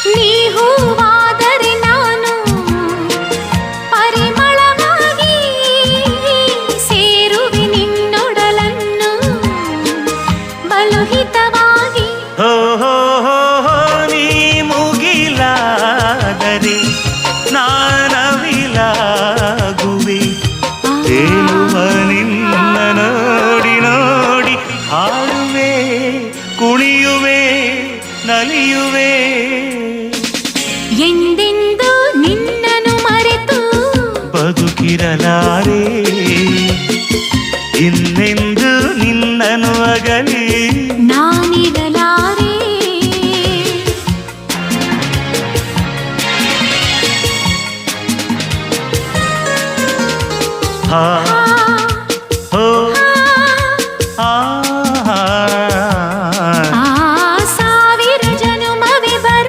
ನೀ ಹೂವಾದರೆ ನಾನು ಪರಿಮಳವಾಗಿ ಸೇರುವೆ ನಿನ್ನೊಡಲನ್ನು ಬಲುಹಿತವಾಗಿ. ಹೋ ಹೋ ಹೋ ಹೋ, ನೀ ಮುಗಿಲಾದರೆ ನಾನವಿಲಾಗುವೆ. ತೇಲುವ ನಿನ್ನ ನೋಡಿ ನೋಡಿ ಹಾಡುವೆ, ಕುಣಿಯುವೆ, ನಲಿಯುವೆ. ಎಂದೆಂದು ನಿನ್ನನ್ನು ಮರೆತು ಬದುಕಿರಲಾರೆ, ಇನ್ನೆಂದು ನಿನ್ನನ್ನು ಅಗಲಿ ನಾನಿರಲಾರೆ. ಹಾ